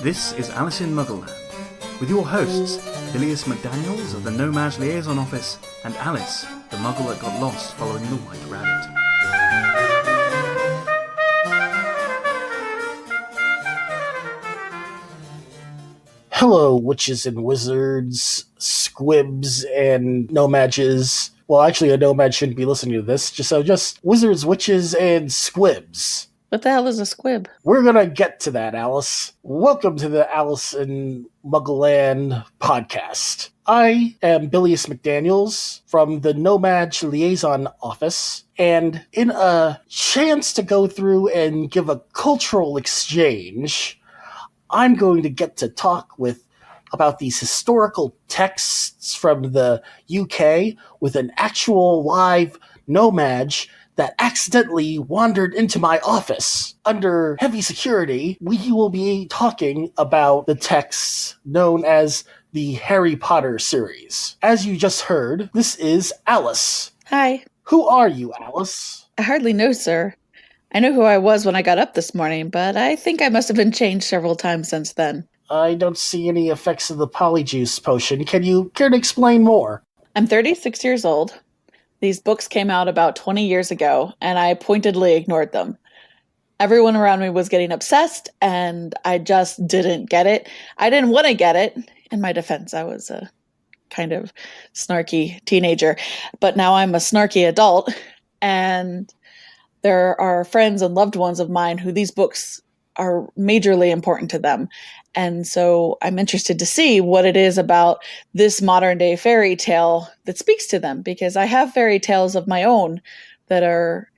This is Alice in Muggleland, with your hosts, Bilius McDaniels of the No-Maj Liaison Office, and Alice, the Muggle that got lost following the White Rabbit. Hello, witches and wizards, squibs and no-mages. Well, actually, a no-maj shouldn't be listening to this, just wizards, witches, and squibs. What the hell is a squib? We're gonna get to that, Alice. Welcome to the Alice in Muggleland podcast. I am Bilius McDaniels from the No-Maj Liaison Office, and in a chance to go through and give a cultural exchange, I'm going to get to talk about these historical texts from the UK with an actual live no-maj that accidentally wandered into my office. Under heavy security, we will be talking about the texts known as the Harry Potter series. As you just heard, this is Alice. Hi. Who are you, Alice? I hardly know, sir. I know who I was when I got up this morning, but I think I must have been changed several times since then. I don't see any effects of the polyjuice potion. Can you care to explain more? I'm 36 years old. These books came out about 20 years ago, and I pointedly ignored them. Everyone around me was getting obsessed, and I just didn't get it. I didn't want to get it. In my defense, I was a kind of snarky teenager, but now I'm a snarky adult, and there are friends and loved ones of mine who these books are majorly important to them. And so I'm interested to see what it is about this modern day fairy tale that speaks to them, because I have fairy tales of my own that are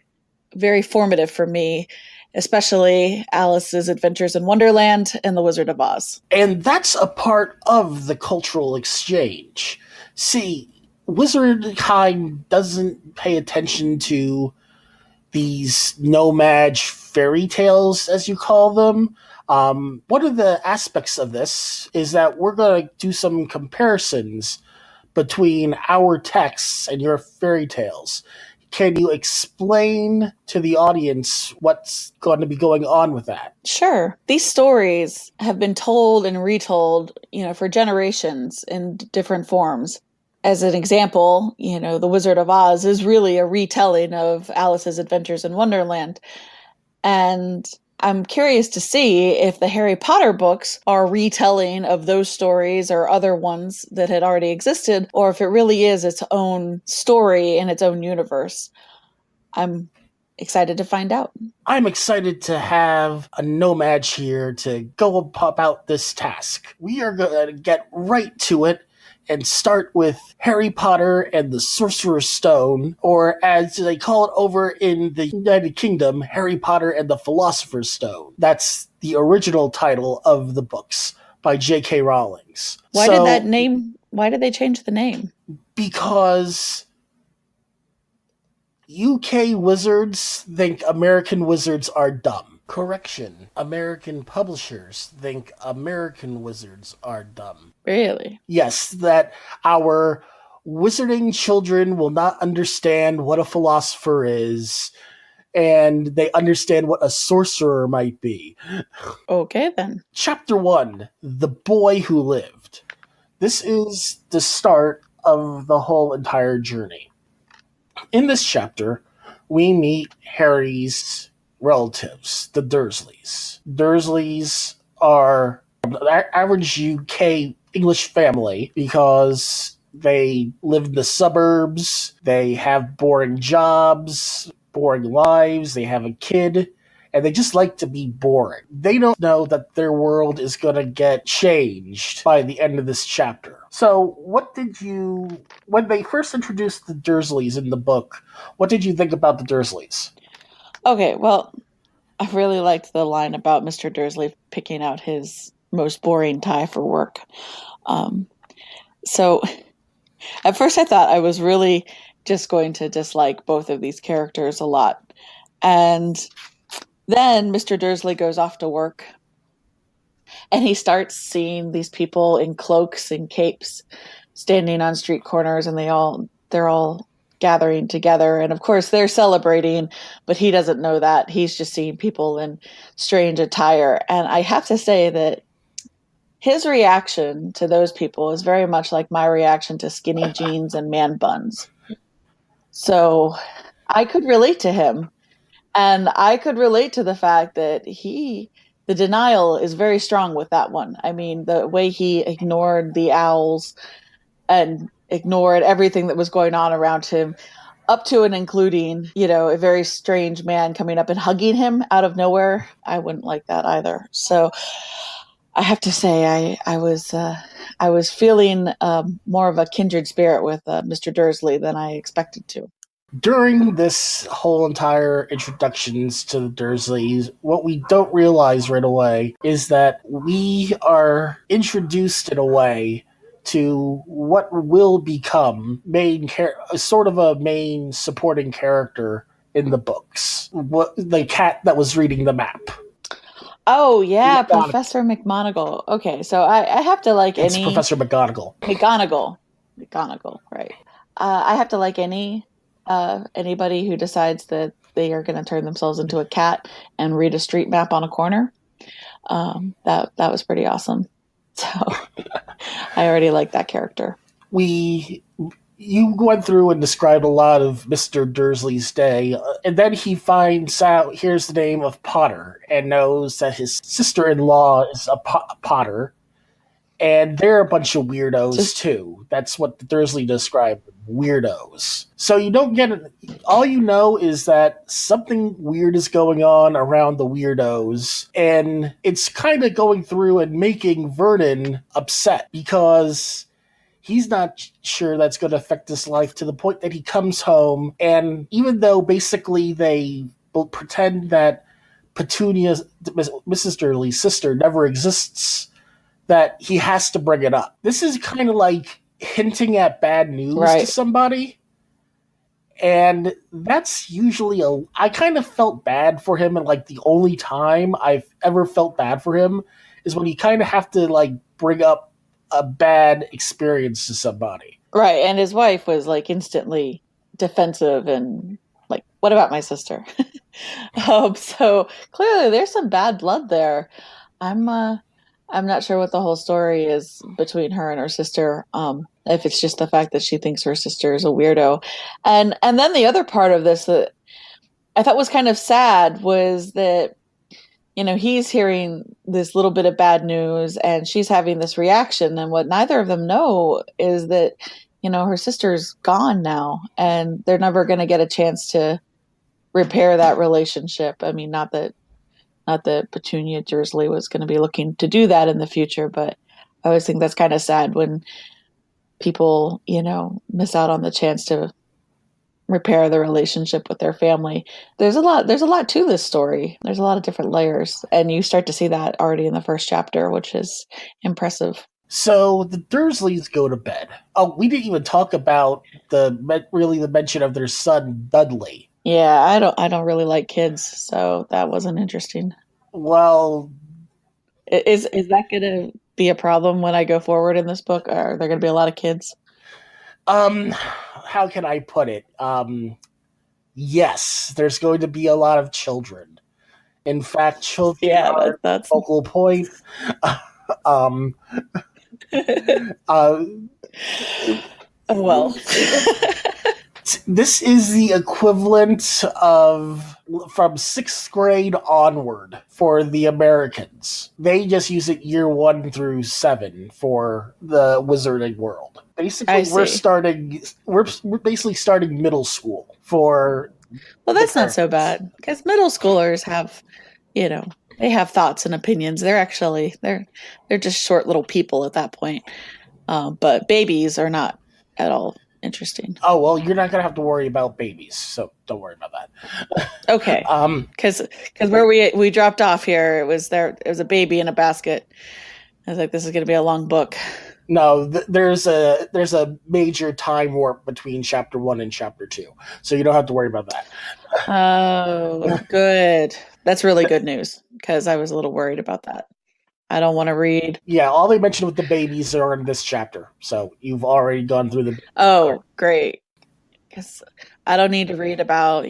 very formative for me, especially Alice's Adventures in Wonderland and The Wizard of Oz. And that's a part of the cultural exchange. See, Wizardkind doesn't pay attention to these no-maj fairy tales, as you call them. One of the aspects of this is that we're going to do some comparisons between our texts and your fairy tales. Can you explain to the audience what's going to be going on with that? Sure. These stories have been told and retold, for generations in different forms. As an example, The Wizard of Oz is really a retelling of Alice's Adventures in Wonderland. And I'm curious to see if the Harry Potter books are retelling of those stories or other ones that had already existed, or if it really is its own story in its own universe. I'm excited to find out. I'm excited to have a no-maj here to go about this task. We are going to get right to it and start with Harry Potter and the Sorcerer's Stone, or as they call it over in the United Kingdom, Harry Potter and the Philosopher's Stone. That's the original title of the books by J.K. Rowling. Why did they change the name? Because UK wizards think American wizards are dumb. Correction. American publishers think American wizards are dumb. Really? Yes, that our wizarding children will not understand what a philosopher is, and they understand what a sorcerer might be. Okay, then. Chapter 1, The Boy Who Lived. This is the start of the whole entire journey. In this chapter, we meet Harry's relatives, the Dursleys. Dursleys are an average UK English family because they live in the suburbs, they have boring jobs, boring lives, they have a kid, and they just like to be boring. They don't know that their world is going to get changed by the end of this chapter. So, when they first introduced the Dursleys in the book, what did you think about the Dursleys? Okay, well, I really liked the line about Mr. Dursley picking out his most boring tie for work. So, at first I thought I was really just going to dislike both of these characters a lot. And then Mr. Dursley goes off to work, and he starts seeing these people in cloaks and capes standing on street corners, and they're all gathering together, and of course they're celebrating, but he doesn't know that. He's just seeing people in strange attire. And I have to say that his reaction to those people is very much like my reaction to skinny jeans and man buns. So I could relate to him. And I could relate to the fact that the denial is very strong with that one. I mean, the way he ignored the owls and ignored everything that was going on around him, up to and including, a very strange man coming up and hugging him out of nowhere. I wouldn't like that either. So I have to say, I was feeling more of a kindred spirit with Mr. Dursley than I expected to. During this whole entire introductions to the Dursleys, what we don't realize right away is that we are introduced in a way to what will become sort of a main supporting character in the books. The cat that was reading the map. Oh, yeah, McGonagall. Professor McGonagall. Okay, so I have to like it's Professor McGonagall. McGonagall, right. I have to like anybody who decides that they are going to turn themselves into a cat and read a street map on a corner. That was pretty awesome. So I already like that character. You went through and described a lot of Mr. Dursley's day, and then he finds out, here's the name of Potter, and knows that his sister-in-law is a Potter, and they're a bunch of weirdos too. That's what the Dursley described, weirdos. So you don't get it. All you know is that something weird is going on around the weirdos, and it's kind of going through and making Vernon upset because he's not sure that's going to affect his life, to the point that he comes home, and even though basically they will pretend that Petunia, Mrs. Dursley's sister, never exists, that he has to bring it up. This is kind of like hinting at bad news to somebody. And that's usually I kind of felt bad for him, and like the only time I've ever felt bad for him is when you kind of have to like bring up a bad experience to somebody. Right, and his wife was like instantly defensive and like, what about my sister? So clearly there's some bad blood there. I'm not sure what the whole story is between her and her sister. If it's just the fact that she thinks her sister is a weirdo. And then the other part of this that I thought was kind of sad was that, he's hearing this little bit of bad news and she's having this reaction. And what neither of them know is that, her sister's gone now and they're never going to get a chance to repair that relationship. I mean, not that Petunia Dursley was going to be looking to do that in the future, but I always think that's kind of sad when people, miss out on the chance to repair the relationship with their family. There's a lot to this story. There's a lot of different layers, and you start to see that already in the first chapter, which is impressive. So the Dursleys go to bed. Oh, we didn't even talk about the mention of their son Dudley. Yeah, I don't really like kids, so that wasn't interesting. Well, is that going to be a problem when I go forward in this book? Are there going to be a lot of kids? How can I put it? Yes, there's going to be a lot of children. In fact, children are the focal point. Well, this is the equivalent of from 6th grade onward for the Americans. They just use it year 1 through 7 for the Wizarding World. Basically, we're basically starting middle school for. Well, that's not so bad because middle schoolers have, they have thoughts and opinions. They're just short little people at that point. But babies are not at all interesting. Oh, well, you're not going to have to worry about babies, so don't worry about that. Okay. Because where we dropped off here, it was a baby in a basket. I was like, this is going to be a long book. No, there's a major time warp between chapter 1 and chapter 2, so you don't have to worry about that. Oh, good. That's really good news, because I was a little worried about that. I don't want to read. Yeah, all they mentioned with the babies are in this chapter, so you've already gone through the. Oh, great! Because I don't need to read about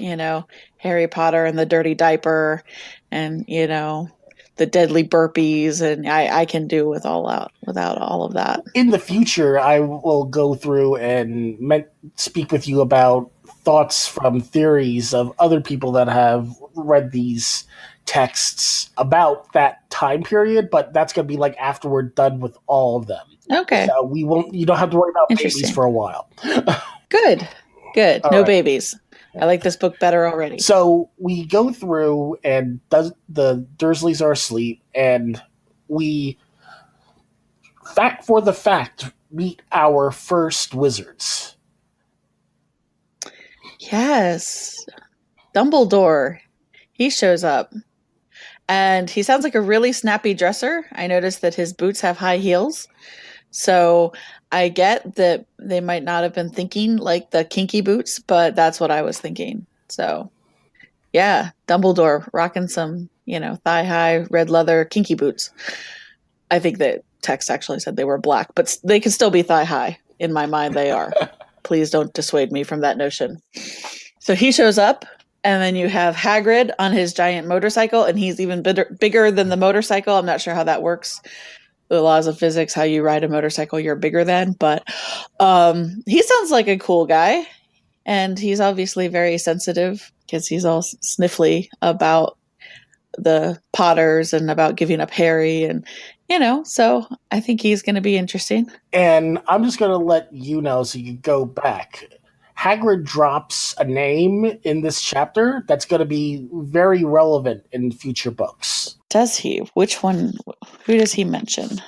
Harry Potter and the dirty diaper, and the deadly burpees, and I can do without all of that. In the future, I will go through and speak with you about thoughts from theories of other people that have read these texts about that time period, but that's going to be like after we're done with all of them. Okay. So we won't. You don't have to worry about babies for a while. Good. All no right. babies. I like this book better already. So we go through, and the Dursleys are asleep, and we meet our first wizards. Yes. Dumbledore. He shows up. And he sounds like a really snappy dresser. I noticed that his boots have high heels. So I get that they might not have been thinking like the kinky boots, but that's what I was thinking. So yeah, Dumbledore rocking some, thigh high red leather kinky boots. I think that text actually said they were black, but they can still be thigh high. In my mind, they are. Please don't dissuade me from that notion. So he shows up, and then you have Hagrid on his giant motorcycle, and he's even bigger than the motorcycle. I'm not sure how that works. The laws of physics, how you ride a motorcycle, you're bigger than. But he sounds like a cool guy, and he's obviously very sensitive because he's all sniffly about the Potters and about giving up Harry, and so I think he's going to be interesting. And I'm just going to let you know so you can go back. Hagrid drops a name in this chapter that's going to be very relevant in future books. Does he? Which one? Who does he mention?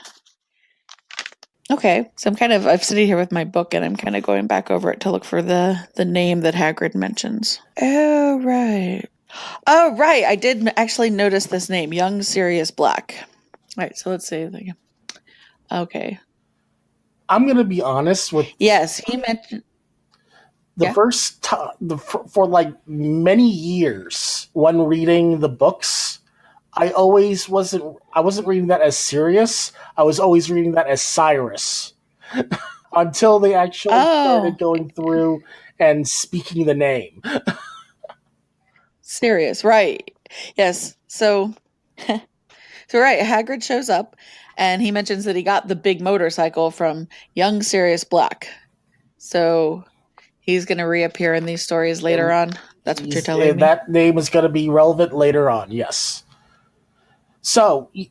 Okay, so I'm sitting here with my book, and I'm kind of going back over it to look for the name that Hagrid mentions. Oh, right. I did actually notice this name, Young Sirius Black. All right, so let's see. Okay. I'm going to be honest with... Yes, he mentioned... First time, for like many years, when reading the books, I wasn't reading that as Sirius. I was always reading that as Cyrus. Until they actually started going through and speaking the name. Sirius, right. Yes. So right, Hagrid shows up, and he mentions that he got the big motorcycle from young Sirius Black. So he's going to reappear in these stories later on. That's what you're telling me. That name is going to be relevant later on, yes. So, you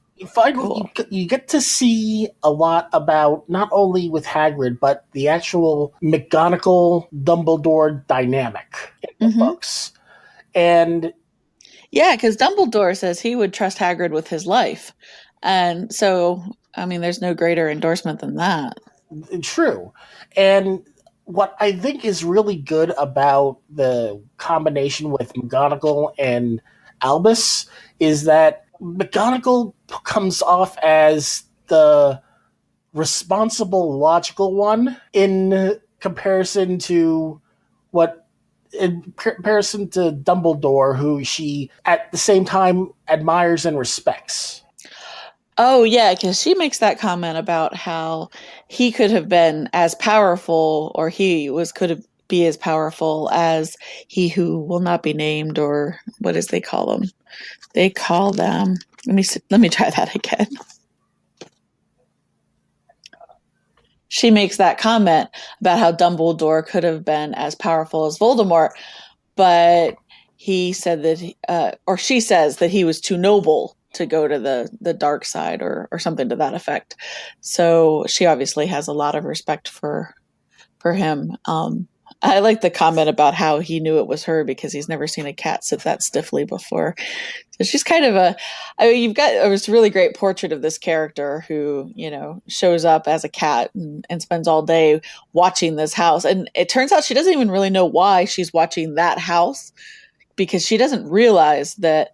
get to see a lot about, not only with Hagrid, but the actual McGonagall-Dumbledore dynamic in the books. And... yeah, because Dumbledore says he would trust Hagrid with his life. And so, I mean, there's no greater endorsement than that. True. And what I think is really good about the combination with McGonagall and Albus is that McGonagall comes off as the responsible, logical one in comparison to Dumbledore, who she at the same time admires and respects. Oh, yeah, because she makes that comment about how he could have been as powerful, or could be as powerful as he who will not be named, or what does they call them? They call them... Let me try that again. She makes that comment about how Dumbledore could have been as powerful as Voldemort, but he said that, or she says that he was too noble to go to the dark side, or something to that effect. So she obviously has a lot of respect for him. I like the comment about how he knew it was her because he's never seen a cat sit that stiffly before. So she's kind of you've got a really great portrait of this character who, shows up as a cat and spends all day watching this house. And it turns out she doesn't even really know why she's watching that house, because she doesn't realize that,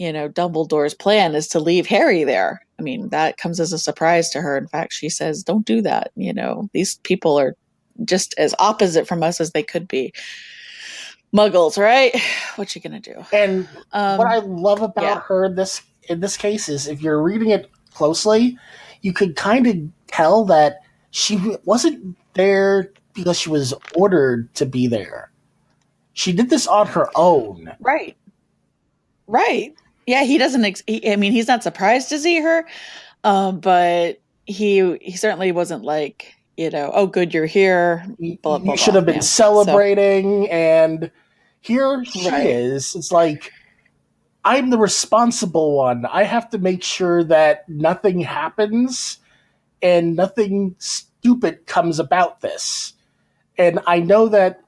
Dumbledore's plan is to leave Harry there. I mean, that comes as a surprise to her. In fact, she says, don't do that. These people are just as opposite from us as they could be. Muggles, right? What you gonna do? And what I love about her in this case is, if you're reading it closely, you could kind of tell that she wasn't there because she was ordered to be there. She did this on her own. Right. Yeah, he doesn't. I mean, he's not surprised to see her, but he certainly wasn't like, oh, good, you're here. Blah blah You should blah. have been Yeah. celebrating, and here she Right. is. It's like, I'm the responsible one. I have to make sure that nothing happens and nothing stupid comes about this. And I know that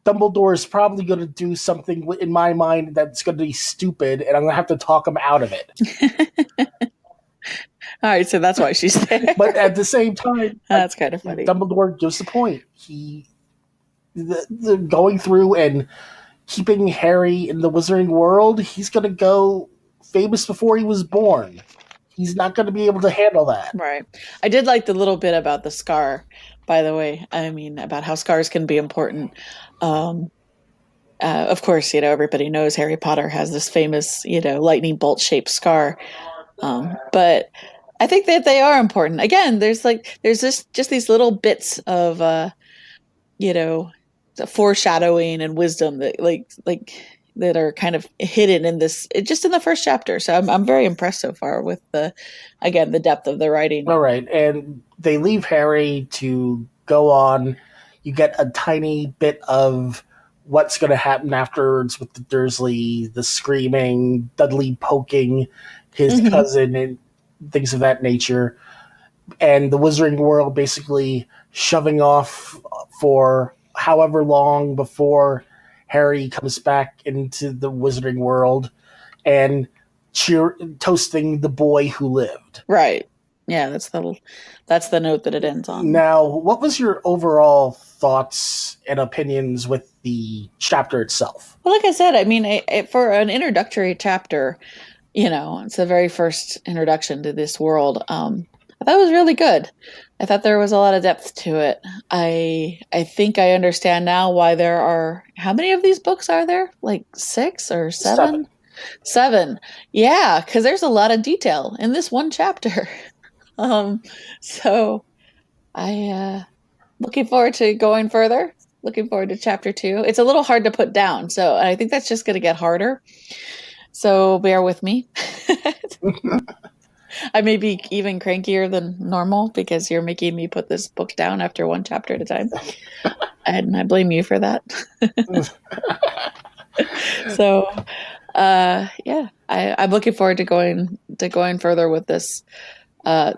Dumbledore is probably going to do something in my mind that's going to be stupid, and I'm going to have to talk him out of it. All right, so that's why she's there. But at the same time, That's kind of funny. Dumbledore gives the point. The going through and keeping Harry in the Wizarding World, he's going to go famous before he was born. He's not going to be able to handle that. Right. I did like the little bit about the scar, by the way. I mean, about how scars can be important. Of course, everybody knows Harry Potter has this famous, lightning bolt shaped scar. But I think that they are important. Again, there's just these little bits of, foreshadowing and wisdom that that are kind of hidden in this, just in the first chapter. So I'm very impressed so far with the depth of the writing. All right, and they leave Harry to go on. You get a tiny bit of what's going to happen afterwards with the Dursley, the screaming, Dudley poking his cousin, and things of that nature. And the Wizarding World basically shoving off for however long before Harry comes back into the Wizarding World and toasting the boy who lived. Right. Yeah, that's the note that it ends on. Now, what was your overall thoughts and opinions with the chapter itself? Well, like I said, I mean, for an introductory chapter, it's the very first introduction to this world. I thought it was really good. I thought there was a lot of depth to it. I think I understand now why there are, how many of these books are there? Like 6 or 7? 7. Yeah, because there's a lot of detail in this one chapter. So I looking forward to going further. Looking forward to chapter 2. It's a little hard to put down, so I think that's just going to get harder. So bear with me. I may be even crankier than normal because you're making me put this book down after one chapter at a time. And I blame you for that. So, yeah, I'm looking forward to going further with this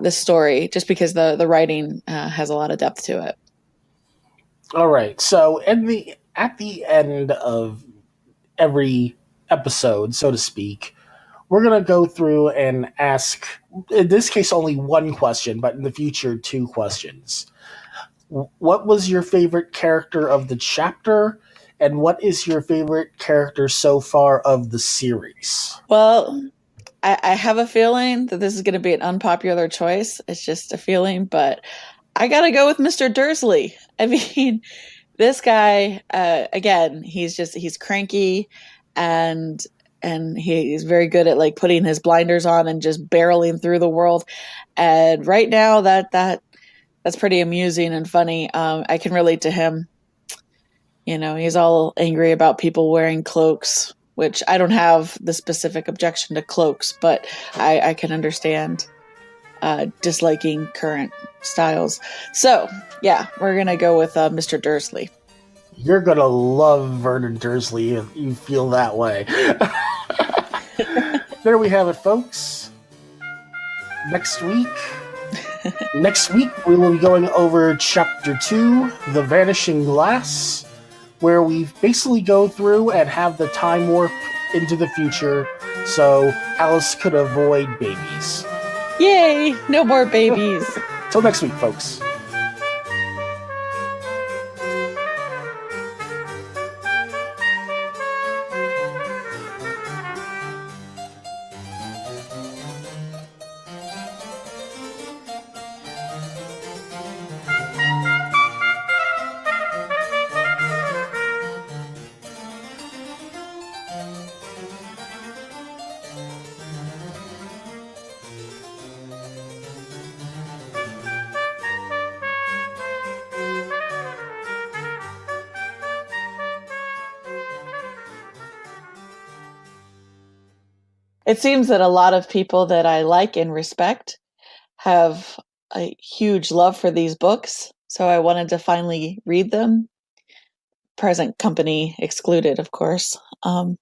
story, just because the writing has a lot of depth to it. All right. So at the end of every episode, so to speak, we're going to go through and ask, in this case, only one question, but in the future, 2 questions. What was your favorite character of the chapter? And what is your favorite character so far of the series? Well, I have a feeling that this is going to be an unpopular choice. It's just a feeling, but I got to go with Mr. Dursley. I mean, this guy, again, he's cranky and he's very good at putting his blinders on and just barreling through the world. And right now that's pretty amusing and funny. I can relate to him. He's all angry about people wearing cloaks, which I don't have the specific objection to cloaks, but I can understand disliking current styles. So yeah, we're going to go with Mr. Dursley. You're going to love Vernon Dursley if you feel that way. There we have it, folks. Next week, we will be going over Chapter 2, The Vanishing Glass, where we basically go through and have the time warp into the future so Alice could avoid babies. Yay! No more babies. Till next week, folks. It seems that a lot of people that I like and respect have a huge love for these books, so I wanted to finally read them. Present company excluded, of course. Now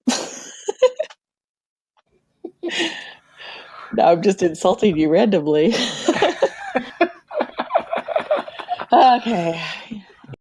I'm just insulting you randomly. Okay.